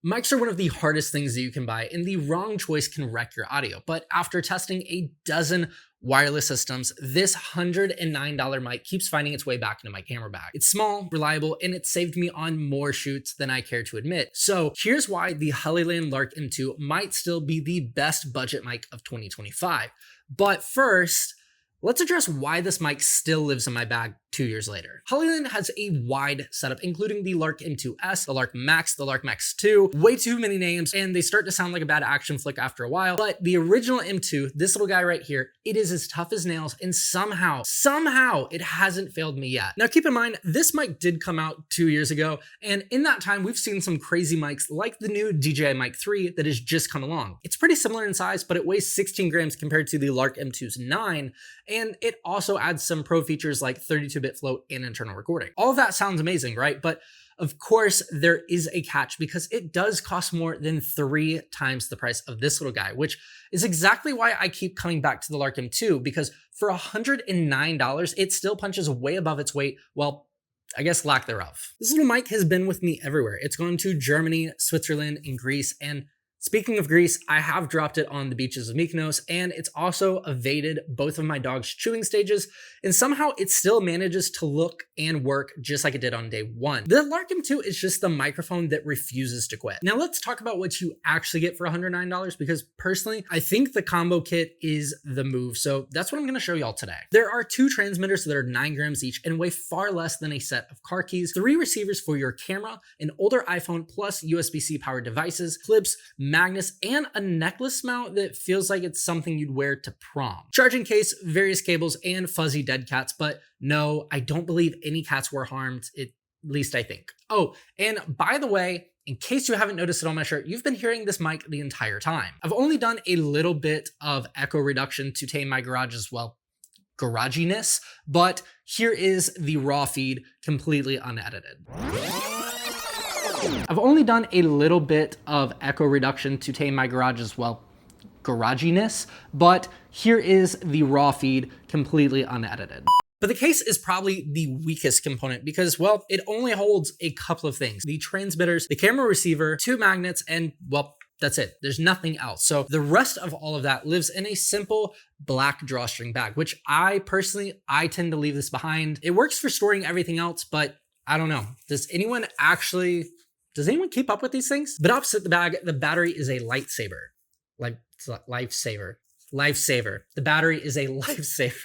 Mics are one of the hardest things that you can buy, and the wrong choice can wreck your audio. But after testing a dozen wireless systems, this $109 mic keeps finding its way back into my camera bag. It's small, reliable, and it saved me on more shoots than I care to admit. So here's why the Hollyland Lark M2 might still be the best budget mic of 2025. But first, let's address why this mic still lives in my bag 2 years later. Hollyland has a wide setup, including the Lark M2S, the Lark Max, the Lark Max 2, way too many names, and they start to sound like a bad action flick after a while. But the original M2, this little guy right here, it is as tough as nails, and somehow it hasn't failed me yet. Now keep in mind, this mic did come out 2 years ago, and in that time, we've seen some crazy mics like the new DJI Mic 3 that has just come along. It's pretty similar in size, but it weighs 16 grams compared to the Lark M2's 9, and it also adds some pro features like 32-bit float and internal recording. All of that sounds amazing, right? But of course, there is a catch because it does cost more than 3 times the price of this little guy, which is exactly why I keep coming back to the Lark M2, because for $109, it still punches way above its weight. Well, I guess lack thereof. This little mic has been with me everywhere. It's gone to Germany, Switzerland, and Greece, and speaking of Greece, I have dropped it on the beaches of Mykonos, and it's also evaded both of my dog's chewing stages, and somehow it still manages to look and work just like it did on day one. The Lark M2 is just the microphone that refuses to quit. Now let's talk about what you actually get for $109, because personally, I think the combo kit is the move, so that's what I'm gonna show y'all today. There are 2 transmitters that are 9 grams each and weigh far less than a set of car keys, 3 receivers for your camera, an older iPhone plus USB-C powered devices, clips, magnets, and a necklace mount that feels like it's something you'd wear to prom. Charging case, various cables, and fuzzy dead cats, but no, I don't believe any cats were harmed, at least I think. Oh, and by the way, in case you haven't noticed it on my shirt, you've been hearing this mic the entire time. I've only done a little bit of echo reduction to tame my garage's, well, garaginess, but here is the raw feed completely unedited. I've only done a little bit of echo reduction to tame my garage's, well, garaginess, but here is the raw feed completely unedited. But the case is probably the weakest component because, well, it only holds a couple of things: the transmitters, the camera receiver, 2 magnets, and, well, that's it. There's nothing else. So the rest of all of that lives in a simple black drawstring bag, which I tend to leave this behind. It works for storing everything else, but I don't know. Does anyone keep up with these things? But opposite the bag, the battery is a lightsaber. Lifesaver. The battery is a lifesaver.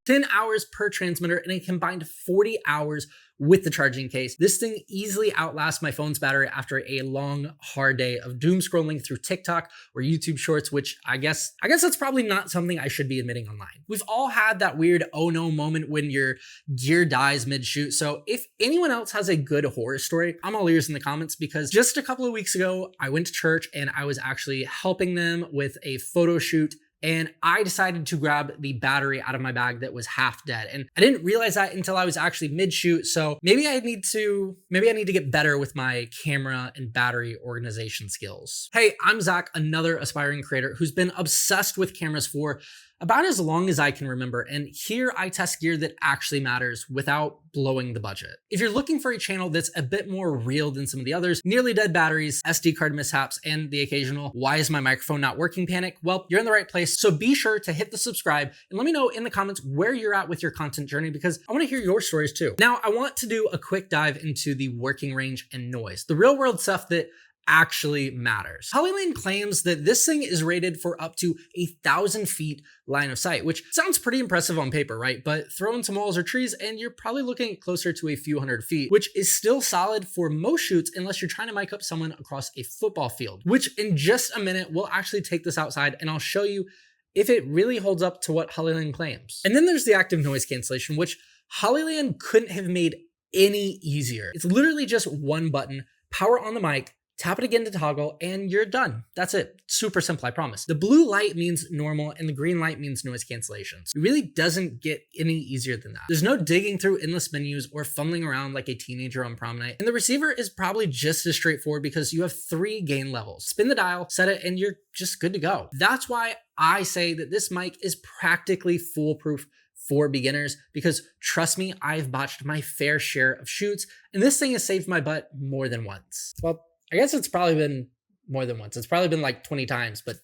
10 hours per transmitter and a combined 40 hours with the charging case. This thing easily outlasts my phone's battery after a long, hard day of doom scrolling through TikTok or YouTube Shorts, which I guess that's probably not something I should be admitting online. We've all had that weird oh no moment when your gear dies mid-shoot. So if anyone else has a good horror story, I'm all ears in the comments, because just a couple of weeks ago, I went to church and I was actually helping them with a photo shoot, and I decided to grab the battery out of my bag that was half dead. And I didn't realize that until I was actually mid-shoot. So maybe I need to get better with my camera and battery organization skills. Hey, I'm Zach, another aspiring creator who's been obsessed with cameras for about as long as I can remember, and here I test gear that actually matters without blowing the budget. If you're looking for a channel that's a bit more real than some of the others, nearly dead batteries, SD card mishaps, and the occasional why is my microphone not working panic, well, you're in the right place. So be sure to hit the subscribe and let me know in the comments where you're at with your content journey, because I want to hear your stories too. Now, I want to do a quick dive into the working range and noise, the real world stuff that actually matters. Hollyland claims that this thing is rated for up to 1,000 feet line of sight, which sounds pretty impressive on paper, right? But throw in some walls or trees and you're probably looking at closer to a few hundred feet, which is still solid for most shoots unless you're trying to mic up someone across a football field, which in just a minute, we'll actually take this outside and I'll show you if it really holds up to what Hollyland claims. And then there's the active noise cancellation, which Hollyland couldn't have made any easier. It's literally just one button, power on the mic, tap it again to toggle, and you're done. That's it. Super simple, I promise. The blue light means normal, and the green light means noise cancellation. So it really doesn't get any easier than that. There's no digging through endless menus or fumbling around like a teenager on prom night. And the receiver is probably just as straightforward because you have 3 gain levels. Spin the dial, set it, and you're just good to go. That's why I say that this mic is practically foolproof for beginners, because trust me, I've botched my fair share of shoots, and this thing has saved my butt more than once. Well, I guess it's probably been more than once. It's probably been like 20 times, but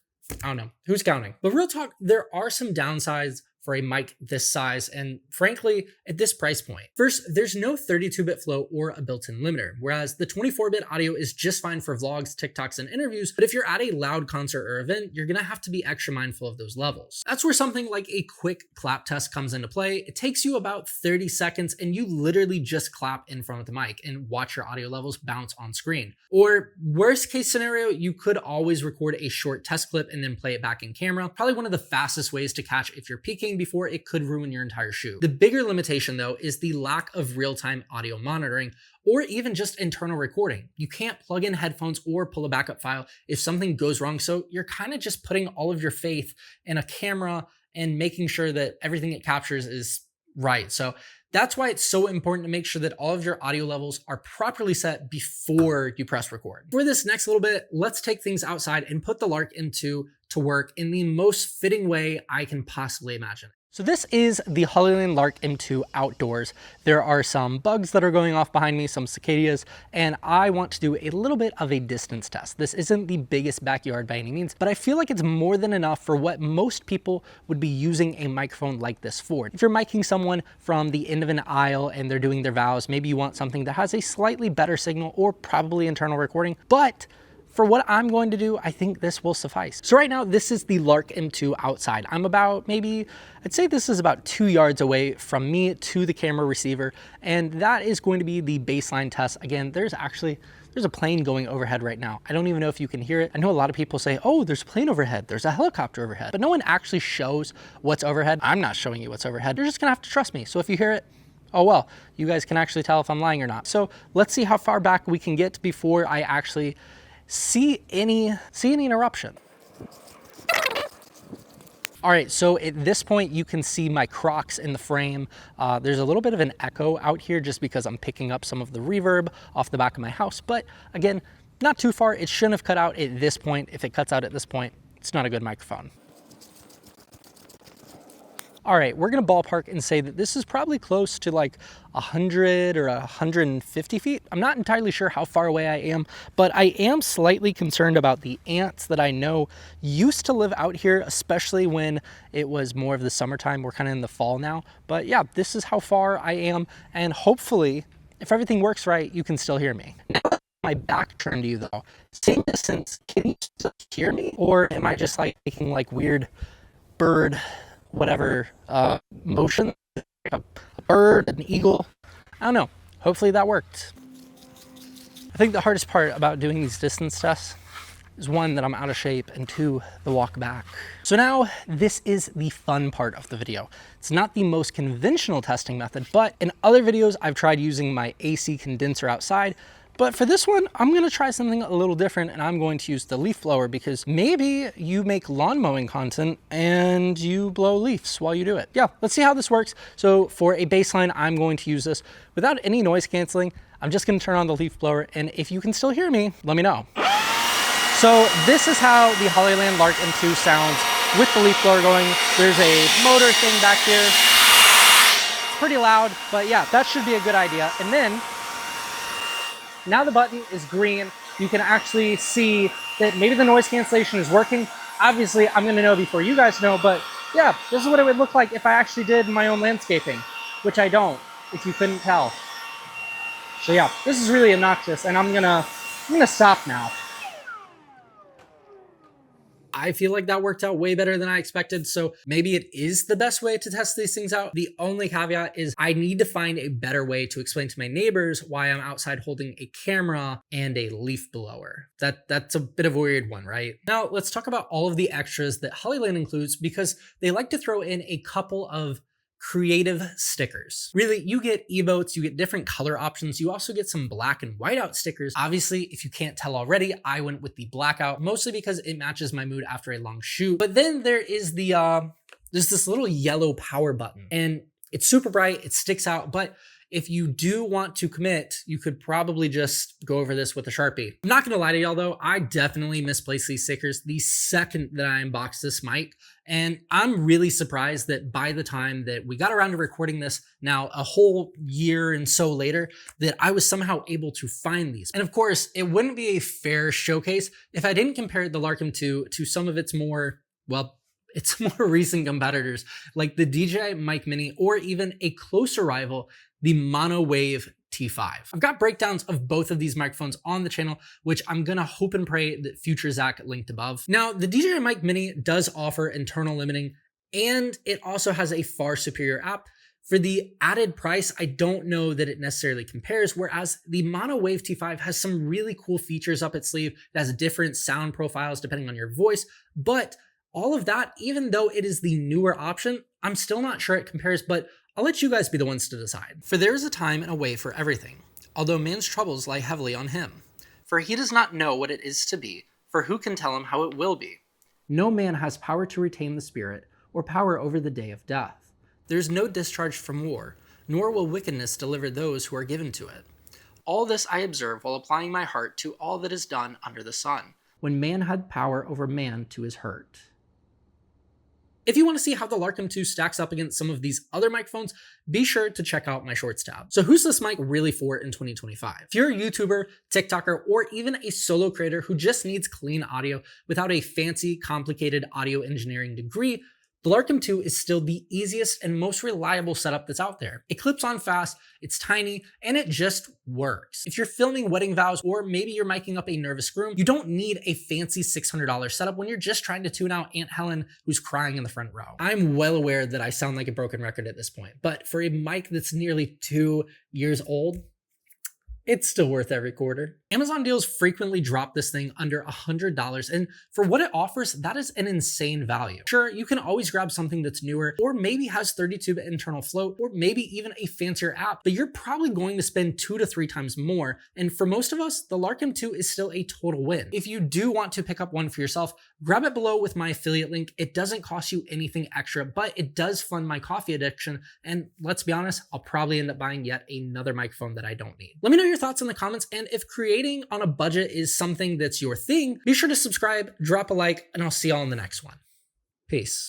I don't know. Who's counting? But real talk, there are some downsides for a mic this size and frankly, at this price point. First, there's no 32-bit flow or a built-in limiter, whereas the 24-bit audio is just fine for vlogs, TikToks, and interviews, but if you're at a loud concert or event, you're gonna have to be extra mindful of those levels. That's where something like a quick clap test comes into play. It takes you about 30 seconds and you literally just clap in front of the mic and watch your audio levels bounce on screen. Or worst case scenario, you could always record a short test clip and then play it back in camera. Probably one of the fastest ways to catch if you're peaking before it could ruin your entire shoot. The bigger limitation though is the lack of real-time audio monitoring or even just internal recording. You can't plug in headphones or pull a backup file if something goes wrong, so you're kind of just putting all of your faith in a camera and making sure that everything it captures is right. So that's why it's so important to make sure that all of your audio levels are properly set before you press record. For this next little bit, let's take things outside and put the Lark M2 to work in the most fitting way I can possibly imagine. So this is the Hollyland Lark M2 outdoors. There are some bugs that are going off behind me, some cicadas, and I want to do a little bit of a distance test. This isn't the biggest backyard by any means, but I feel like it's more than enough for what most people would be using a microphone like this for. If you're miking someone from the end of an aisle and they're doing their vows, maybe you want something that has a slightly better signal or probably internal recording, but for what I'm going to do, I think this will suffice. So right now, this is the Lark M2 outside. I'm about I'd say this is about 2 yards away from me to the camera receiver, and that is going to be the baseline test. Again, there's a plane going overhead right now. I don't even know if you can hear it. I know a lot of people say, oh, there's a plane overhead, there's a helicopter overhead, but no one actually shows what's overhead. I'm not showing you what's overhead. You're just gonna have to trust me. So if you hear it, oh well, you guys can actually tell if I'm lying or not. So let's see how far back we can get before I actually see any interruption. All right, so at this point you can see my Crocs in the frame. There's a little bit of an echo out here just because I'm picking up some of the reverb off the back of my house, but again, not too far. It shouldn't have cut out at this point. If it cuts out at this point, it's not a good microphone. All right, we're gonna ballpark and say that this is probably close to like 100 or 150 feet. I'm not entirely sure how far away I am, but I am slightly concerned about the ants that I know used to live out here, especially when it was more of the summertime. We're kind of in the fall now, but yeah, this is how far I am. And hopefully, if everything works right, you can still hear me. Now, my back turned to you though, same distance, can you still hear me? Or am I just like making like weird bird whatever motion, like a bird, an eagle? I don't know. Hopefully that worked. I think the hardest part about doing these distance tests is one, that I'm out of shape, and two, the walk back. So now this is the fun part of the video. It's not the most conventional testing method, but in other videos I've tried using my AC condenser outside. But for this one, I'm gonna try something a little different, and I'm going to use the leaf blower because maybe you make lawn mowing content and you blow leaves while you do it. Yeah, let's see how this works. So for a baseline, I'm going to use this without any noise canceling. I'm just gonna turn on the leaf blower, and if you can still hear me, let me know. So this is how the Hollyland Lark M2 sounds with the leaf blower going. There's a motor thing back here. It's pretty loud, but yeah, that should be a good idea. And then, now the button is green, you can actually see that maybe the noise cancellation is working. Obviously, I'm gonna know before you guys know, but yeah, this is what it would look like if I actually did my own landscaping, which I don't, if you couldn't tell. So yeah, this is really obnoxious, and I'm gonna stop now. I feel like that worked out way better than I expected, so maybe it is the best way to test these things out. The only caveat is I need to find a better way to explain to my neighbors why I'm outside holding a camera and a leaf blower. That's a bit of a weird one, right? Now, let's talk about all of the extras that Hollyland includes, because they like to throw in a couple of creative stickers. Really, you get emotes, you get different color options, you also get some black and white out stickers. Obviously, if you can't tell already, I went with the blackout, mostly because it matches my mood after a long shoot. But then there is there's this little yellow power button, and it's super bright, it sticks out, but if you do want to commit, you could probably just go over this with a Sharpie. I'm not gonna lie to y'all though, I definitely misplaced these stickers the second that I unboxed this mic. And I'm really surprised that by the time that we got around to recording this, now a whole year and so later, that I was somehow able to find these. And of course, it wouldn't be a fair showcase if I didn't compare the Lark M2 to some of its more, well, its more recent competitors like the DJI Mic Mini or even a closer rival, the Maono Wave T5. I've got breakdowns of both of these microphones on the channel, which I'm gonna hope and pray that future Zach linked above. Now, the DJI Mic Mini does offer internal limiting, and it also has a far superior app. For the added price, I don't know that it necessarily compares, whereas the Maono Wave T5 has some really cool features up its sleeve. It has different sound profiles depending on your voice, but all of that, even though it is the newer option, I'm still not sure it compares, but I'll let you guys be the ones to decide. For there is a time and a way for everything, although man's troubles lie heavily on him. For he does not know what it is to be, for who can tell him how it will be? No man has power to retain the spirit, or power over the day of death. There is no discharge from war, nor will wickedness deliver those who are given to it. All this I observe while applying my heart to all that is done under the sun, when man had power over man to his hurt. If you want to see how the Lark M2 stacks up against some of these other microphones, be sure to check out my shorts tab. So who's this mic really for in 2025? If you're a YouTuber, TikToker, or even a solo creator who just needs clean audio without a fancy, complicated audio engineering degree, the Lark M2 is still the easiest and most reliable setup that's out there. It clips on fast, it's tiny, and it just works. If you're filming wedding vows, or maybe you're miking up a nervous groom, you don't need a fancy $600 setup when you're just trying to tune out Aunt Helen who's crying in the front row. I'm well aware that I sound like a broken record at this point, but for a mic that's nearly 2 years old, it's still worth every quarter. Amazon deals frequently drop this thing under $100, and for what it offers, that is an insane value. Sure, you can always grab something that's newer, or maybe has 32-bit internal float, or maybe even a fancier app, but you're probably going to spend 2 to 3 times more, and for most of us, the Lark M2 is still a total win. If you do want to pick up one for yourself, grab it below with my affiliate link. It doesn't cost you anything extra, but it does fund my coffee addiction, and let's be honest, I'll probably end up buying yet another microphone that I don't need. Let me know your thoughts in the comments, and if creating on a budget is something that's your thing, be sure to subscribe, drop a like, and I'll see y'all in the next one. Peace.